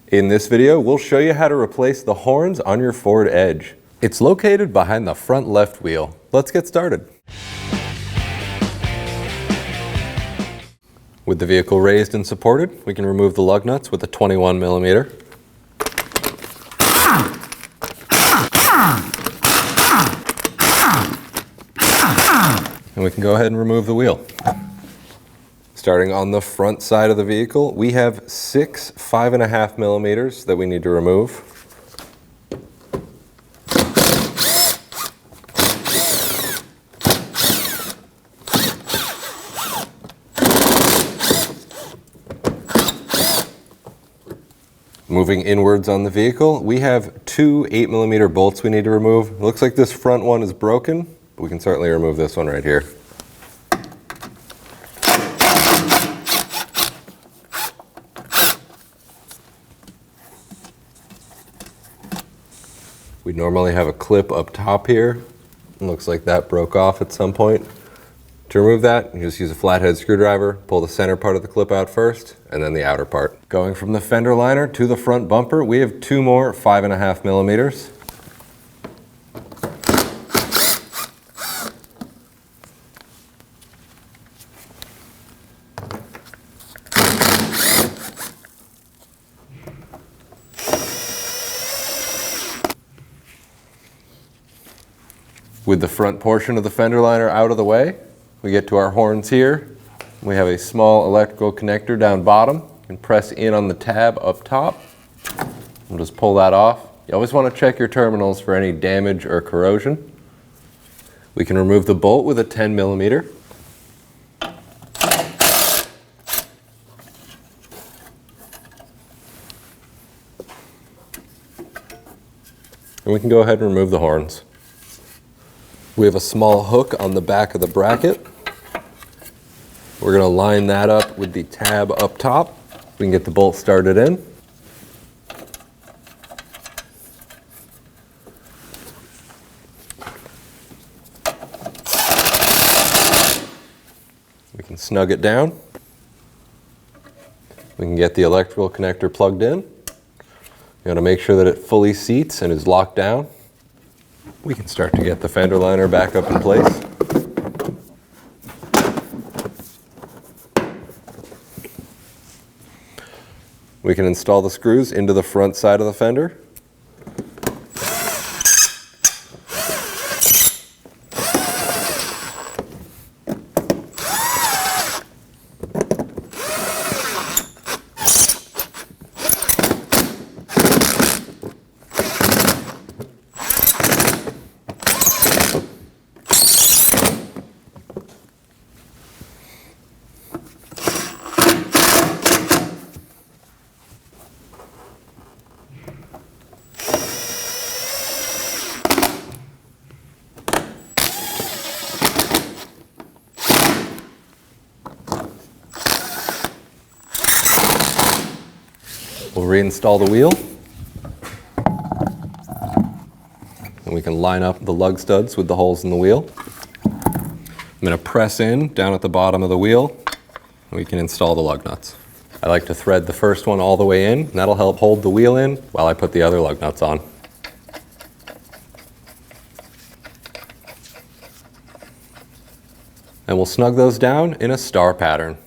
In this video, we'll show you how to replace the horns on your Ford Edge. It's located behind the front left wheel. Let's get started. With the vehicle raised and supported, we can remove the lug nuts with a 21mm. And we can go ahead and remove the wheel. Starting on the front side of the vehicle, we have 6 5.5mm that we need to remove. Moving inwards on the vehicle, we have 2 8mm bolts we need to remove. It looks like this front one is broken, but we can certainly remove this one right here. We normally have a clip up top here. It looks like that broke off at some point. To remove that, you just use a flathead screwdriver, pull the center part of the clip out first, and then the outer part. Going from the fender liner to the front bumper, we have 2 more 5.5mm. With the front portion of the fender liner out of the way, we get to our horns here. We have a small electrical connector down bottom. You can press in on the tab up top. We'll just pull that off. You always want to check your terminals for any damage or corrosion. We can remove the bolt with a 10mm. And we can go ahead and remove the horns. We have a small hook on the back of the bracket. We're going to line that up with the tab up top. We can get the bolt started in. We can snug it down. We can get the electrical connector plugged in. You got to make sure that it fully seats and is locked down. We can start to get the fender liner back up in place. We can install the screws into the front side of the fender. We'll reinstall the wheel. And we can line up the lug studs with the holes in the wheel. I'm going to press in down at the bottom of the wheel. And we can install the lug nuts. I like to thread the first one all the way in, and that'll help hold the wheel in while I put the other lug nuts on. And we'll snug those down in a star pattern.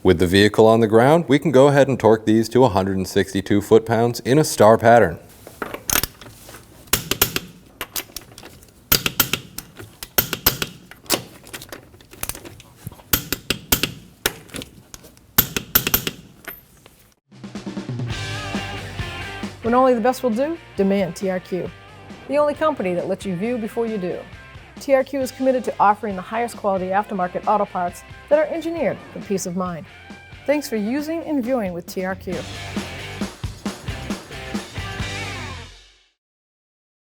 With the vehicle on the ground, we can go ahead and torque these to 162 foot-pounds in a star pattern. When only the best will do, demand TRQ. The only company that lets you view before you do. TRQ is committed to offering the highest quality aftermarket auto parts that are engineered for peace of mind. Thanks for using and viewing with TRQ.